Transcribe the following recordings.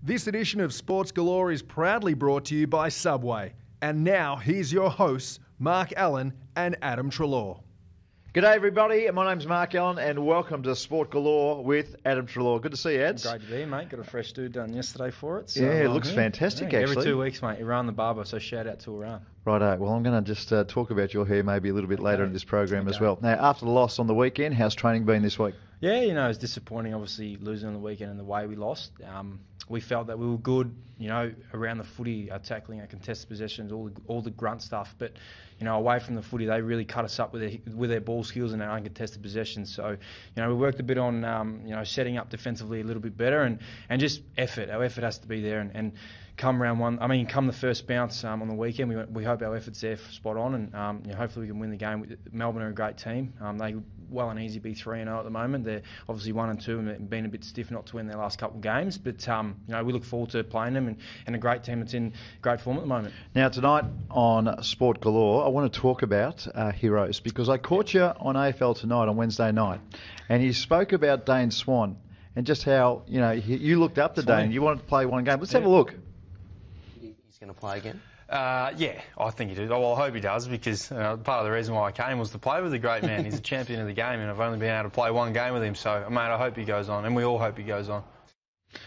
This edition of Sports Galore is proudly brought to you by Subway. And now, here's your hosts, Mark Allen and Adam Treloar. G'day everybody, my name's Mark Allen and welcome to Sport Galore with Adam Treloar. Good to see you, Ads. Great to be here, mate. Got a fresh dude done yesterday for it. So yeah, it looks fantastic, actually. Every 2 weeks, mate. Iran the barber, so shout out to Iran. Righto, well I'm going to just talk about your hair maybe a little bit later in this program as well. Now, after the loss on the weekend, how's training been this week? Yeah, you know, it's disappointing, obviously, losing on the weekend and the way we lost. We felt that we were good, you know, around the footy, tackling our contested possessions, all the grunt stuff. But, you know, away from the footy, they really cut us up with their ball skills and our uncontested possessions. So, you know, we worked a bit on, you know, setting up defensively a little bit better and just effort. Our effort has to be there and come the first bounce on the weekend, we hope our effort's there spot on and you know, hopefully we can win the game. Melbourne are a great team. They well and easy be 3-0 at the moment. They're obviously 1-2 and been a bit stiff not to win their last couple of games. But, you know, we look forward to playing them and a great team that's in great form at the moment. Now, tonight on Sport Galore, I want to talk about heroes because I caught you on AFL Tonight on Wednesday night and you spoke about Dane Swan and just how, you know, you looked up to Dane. You wanted to play one game. Let's have a look. He's going to play again? Yeah, I think he does. Well, I hope he does because part of the reason why I came was to play with a great man. He's a champion of the game and I've only been able to play one game with him. So, mate, I hope he goes on and we all hope he goes on.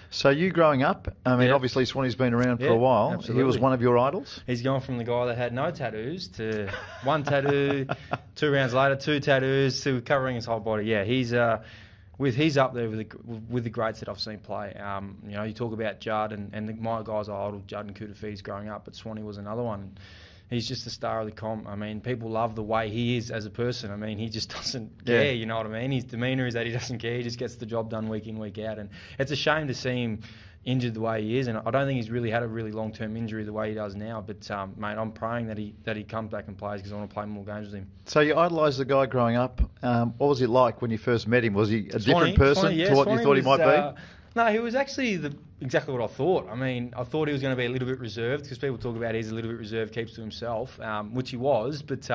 So you growing up, I mean, obviously Swanee's been around for a while. Absolutely. He was one of your idols? He's gone from the guy that had no tattoos to one tattoo, 2 rounds later, 2 tattoos, to covering his whole body. Yeah, he's up there with the greats that I've seen play. You know, you talk about Judd and my guys I idol, Judd and Kudafides growing up, but Swanee was another one. He's just the star of the comp. I mean, people love the way he is as a person. I mean, he just doesn't care, you know what I mean? His demeanour is that he doesn't care. He just gets the job done week in, week out. And it's a shame to see him injured the way he is. And I don't think he's really had a really long-term injury the way he does now. But, mate, I'm praying that he comes back and plays because I want to play more games with him. So you idolised the guy growing up. What was it like when you first met him? Was he a different person to what you thought he might be? No, he was actually exactly what I thought. I mean, I thought he was going to be a little bit reserved because people talk about he's a little bit reserved, keeps to himself, which he was. But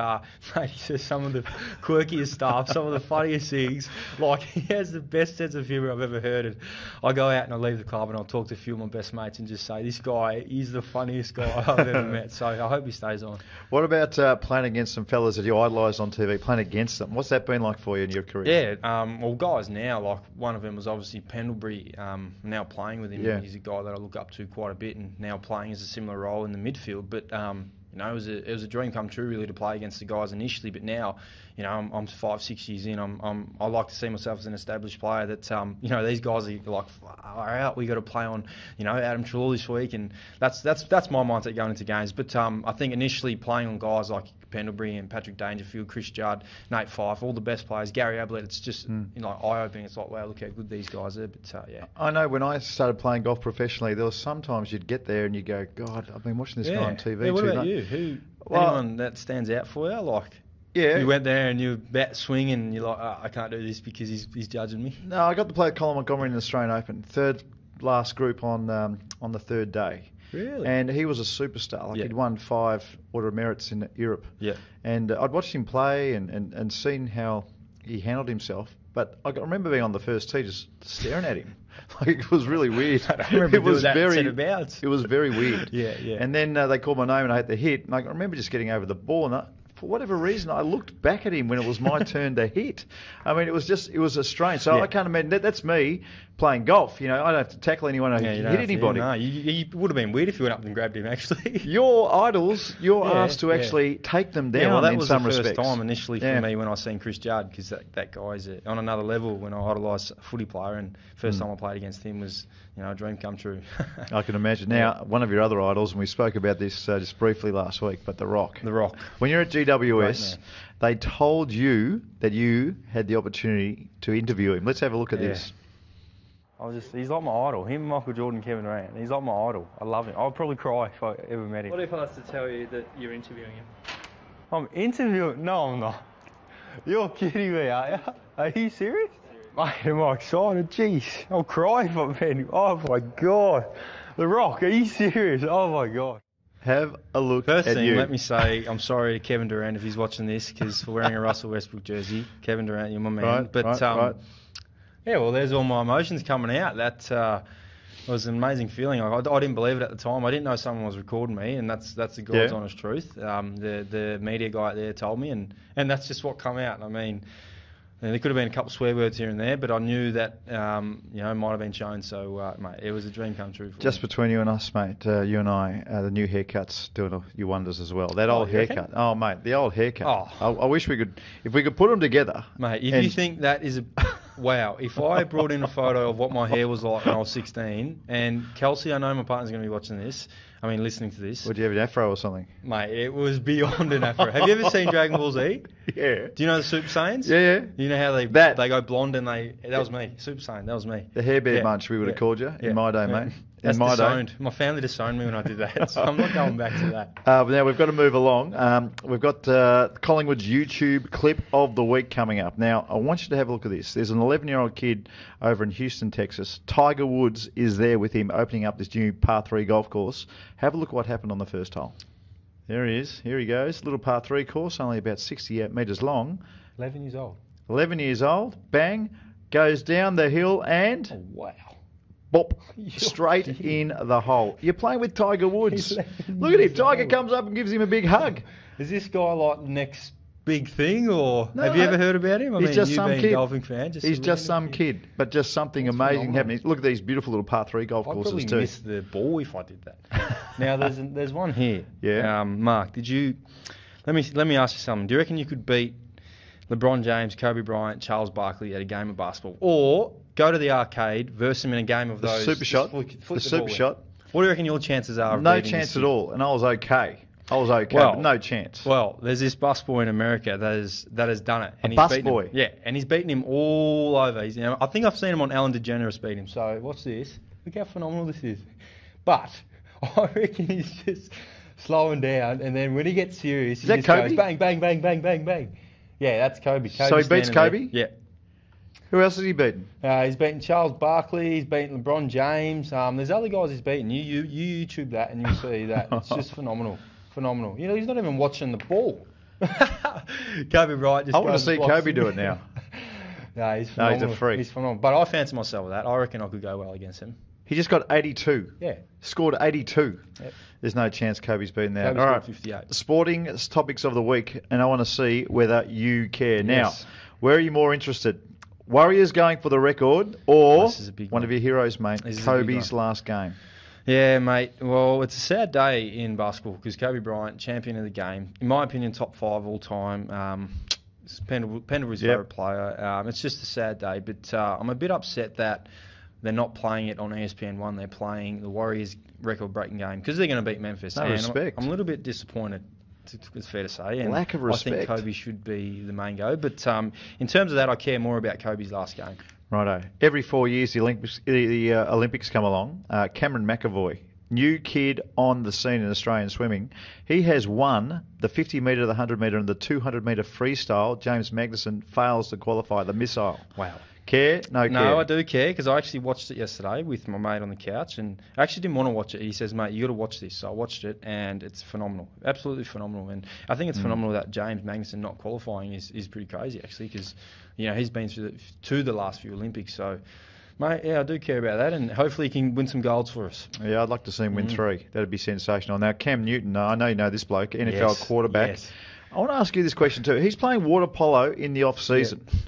mate, he says some of the quirkiest stuff, some of the funniest things. Like, he has the best sense of humour I've ever heard. And I go out and I leave the club and I'll talk to a few of my best mates and just say, this guy is the funniest guy I've ever met. So I hope he stays on. What about playing against some fellas that you idolised on TV, playing against them? What's that been like for you in your career? Yeah, well, guys now, like one of them was obviously Pendlebury. Now playing with him, he's a guy that I look up to quite a bit, and now playing as a similar role in the midfield. But you know, it was a dream come true really to play against the guys initially. But now, you know, I'm 5-6 years in. I like to see myself as an established player. That you know, these guys are like, far out. We got to play on, you know, Adam Treloar this week, and that's my mindset going into games. But I think initially playing on guys like Pendlebury and Patrick Dangerfield, Chris Judd, Nate Fyfe, all the best players, Gary Ablett, it's just you know, eye-opening. It's like, wow, look how good these guys are. But yeah, I know when I started playing golf professionally, there was sometimes you'd get there and you go, God, I've been watching this guy on TV. Yeah, what too about much. You? Anyone that stands out for you? Like, you went there and you bat swing and you're like, I can't do this because he's judging me. No, I got to play at Colin Montgomery in the Australian Open, third last group on the third day. Really? And he was a superstar. Like he'd won 5 Order of Merits in Europe. Yeah. And I'd watched him play and seen how he handled himself. But I remember being on the first tee just staring at him. Like, it was really weird. I remember it was It was very weird. Yeah. And then they called my name and I had the hit. And I remember just getting over the ball and for whatever reason, I looked back at him when it was my turn to hit. I mean, it was a strange. So I can't imagine that's me playing golf. You know, I don't have to tackle anyone or hit anybody. No, you would have been weird if you went up and grabbed him. Actually, your idols, you're asked to actually take them down. Well, that in was some the respects. first time initially for me when I seen Chris Judd, because that guy's on another level. When I idolised a footy player, and first time I played against him was, you know, a dream come true. I can imagine. Now, one of your other idols, and we spoke about this just briefly last week, but The Rock. The Rock. When you're at GWS, they told you that you had the opportunity to interview him. Let's have a look at this. He's like my idol. Him, Michael Jordan, Kevin Durant. He's like my idol. I love him. I'd probably cry if I ever met him. What if I was to tell you that you're interviewing him? I'm interviewing? No, I'm not. You're kidding me, are you? Are you serious? Mate, am I excited? Jeez, I'll cry if I met him. Oh my God. The Rock, are you serious? Oh my God. Have a look First at thing, you. let me say I'm sorry to Kevin Durant if he's watching this, because for wearing a Russell Westbrook jersey. Kevin Durant, you're my man. Right. Yeah, well, there's all my emotions coming out. That It was an amazing feeling. I didn't believe it at the time. I didn't know someone was recording me, and that's the God's honest truth. The media guy out there told me, and that's just what come out. I mean, there could have been a couple of swear words here and there, but I knew that might have been shown. So, mate, it was a dream come true. Just between you and us, mate, you and I, the new haircut's doing you wonders as well. That old haircut. Oh, mate, the old haircut. Oh. I wish we could, if we could put them together. Mate, if you think that is wow, if I brought in a photo of what my hair was like when I was 16, and Kelsey, I know my partner's going to be watching this, listening to this. Would you have an afro or something? Mate, it was beyond an afro. Have you ever seen Dragon Ball Z? Yeah. Do you know the Super Saiyans? Yeah. You know how they go blonde and that was me. Super Saiyan, that was me. The hair bear munch we would have called you in my day, mate. That's disowned. My family disowned me when I did that, so I'm not going back to that. But now we've got to move along. We've got Collingwood's YouTube clip of the week coming up. Now, I want you to have a look at this. There's an 11-year-old kid over in Houston, Texas. Tiger Woods is there with him opening up this new par 3 golf course. Have a look what happened on the first hole. There he is. Here he goes. Little par 3 course, only about 68 metres long. 11 years old. 11 years old. Bang. Goes down the hill and... Oh, wow. Bop, straight in the hole. You're playing with Tiger Woods. Look at him. Tiger comes up and gives him a big hug. Is this guy like the next big thing, or no, have you ever heard about him? He's just you some being kid. A golfing fan, He's just some kid, but just something amazing happening. Look at these beautiful little par 3 golf courses I'd too. probably miss the ball if I did that. Now there's one here. Yeah. Mark, did you? Let me ask you something. Do you reckon you could beat LeBron James, Kobe Bryant, Charles Barkley at a game of basketball, or go to the arcade versus him in a game of those? The super shot. The super shot. What do you reckon your chances are? Of no beating chance this at all, and I was okay. Well, but no chance. Well, there's this busboy in America that has done it. And a busboy? Yeah, and he's beaten him all over. I think I've seen him on Ellen DeGeneres beat him. So watch this. Look how phenomenal this is. But I reckon he's just slowing down, and then when he gets serious, he just goes bang, bang, bang, bang, bang, bang. Yeah, that's Kobe. So he beats Kobe? Yeah. Who else has he beaten? He's beaten Charles Barkley. He's beaten LeBron James. There's other guys he's beaten. You YouTube that and you'll see that. It's just phenomenal. Phenomenal. He's not even watching the ball. Kobe Bryant just I want to see Kobe do it now. No, he's phenomenal. No, he's a freak. He's phenomenal. But I fancy myself with that. I reckon I could go well against him. He just got 82. Yeah. Scored 82. Yep. There's no chance Kobe's beaten that. Kobe's All right. 58. Sporting topics of the week, and I want to see whether you care. Now, Yes. where are you more interested? Warriors going for the record, or This is a big one one. of your heroes, mate, This is a big Kobe's one. last game? Yeah, mate. Well, it's a sad day in basketball because Kobe Bryant, champion of the game, in my opinion, top 5 all time. Pendlebury's favourite player. It's just a sad day, but I'm a bit upset that they're not playing it on ESPN1. They're playing the Warriors record-breaking game because they're going to beat Memphis. No respect. I'm a little bit disappointed. It's fair to say. And lack of respect. I think Kobe should be the main go. But in terms of that, I care more about Kobe's last game. Righto. Every 4 years, the Olympics come along. Cameron McAvoy, new kid on the scene in Australian swimming. He has won the 50 metre, the 100 metre and the 200 metre freestyle. James Magnuson fails to qualify the missile. Wow. Care? No care? No, I do care because I actually watched it yesterday with my mate on the couch, and I actually didn't want to watch it. He says, mate, you got to watch this. So I watched it, and it's phenomenal. Absolutely phenomenal. And I think it's phenomenal that James Magnuson not qualifying is pretty crazy, actually, because he's been to the last few Olympics. So, mate, yeah, I do care about that, and hopefully he can win some golds for us. Yeah, I'd like to see him win 3. That'd be sensational. Now, Cam Newton, I know you know this bloke, NFL quarterback. Yes. I want to ask you this question too. He's playing water polo in the off-season. Yeah.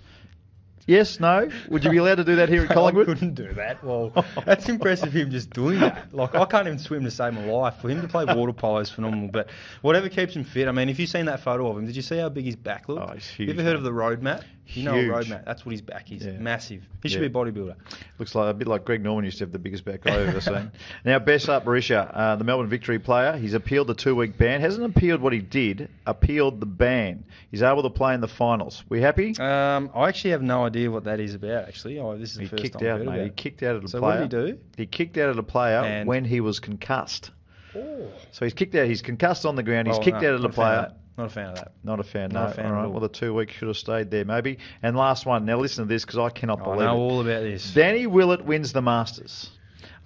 Yes, no? Would you be allowed to do that here at Collingwood? I couldn't do that. Well, that's impressive, him just doing that. Like, I can't even swim to save my life. For him to play water polo is phenomenal. But whatever keeps him fit. I mean, if you've seen that photo of him, did you see how big his back looked? Oh, he's huge. You ever heard of the road mat? You know Huge. a road mat. That's what his back is. Yeah. Massive. He should be a bodybuilder. Looks like a bit like Greg Norman used to have the biggest back I've ever seen. Now, Besart Berisha, the Melbourne Victory player, he's appealed the 2-week ban. Hasn't appealed what he did, appealed the ban. He's able to play in the finals. We happy? I actually have no idea what that is about, actually. This is the first kicked time I've out, heard mate. about He it. kicked out at a So player. what did he do? He kicked out at a player And- when he was concussed. Oh. So he's kicked out. He's concussed on the ground. He's Oh, kicked no, out at a not a fan of player. that. Not a fan of that. Not a fan, Not no. a fan all at right. all. Well, the 2 weeks should have stayed there, maybe. And last one. Now listen to this because I cannot I believe know it. all about this. Danny Willett wins the Masters.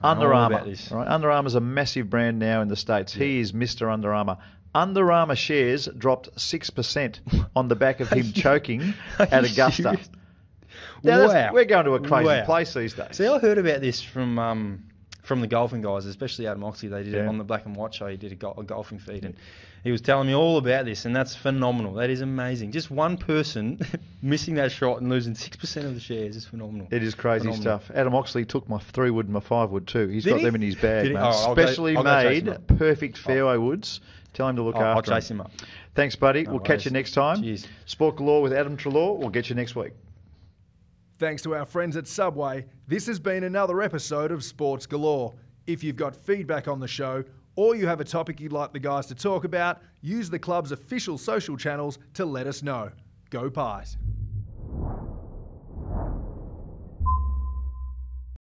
I know Under all Armour. about this. All right, Under Armour's a massive brand now in the States. He is Mr. Under Armour. Under Armour shares dropped 6% on the back of him choking at Augusta. serious? Now, Wow. we're going to a crazy Wow. place these days. See, I heard about this from from the golfing guys, especially Adam Oxley. They did it Yeah. on the Black and White show. He did a golfing feed, and he was telling me all about this, and that's phenomenal. That is amazing. Just one person missing that shot and losing 6% of the shares is phenomenal. It is crazy Phenomenal. stuff. Adam Oxley took my 3-wood and my 5-wood too. He's Did got he? them in his bag, Did he? mate. Oh, I'll go- Specially I'll go chase him made, up. perfect fairway woods. Tell him to look I'll after chase him up. Thanks, buddy. No We'll catch you worries. next time. Cheers. Sport Galore with Adam Treloar. We'll get you next week. Thanks to our friends at Subway, this has been another episode of Sports Galore. If you've got feedback on the show or you have a topic you'd like the guys to talk about, use the club's official social channels to let us know. Go Pies.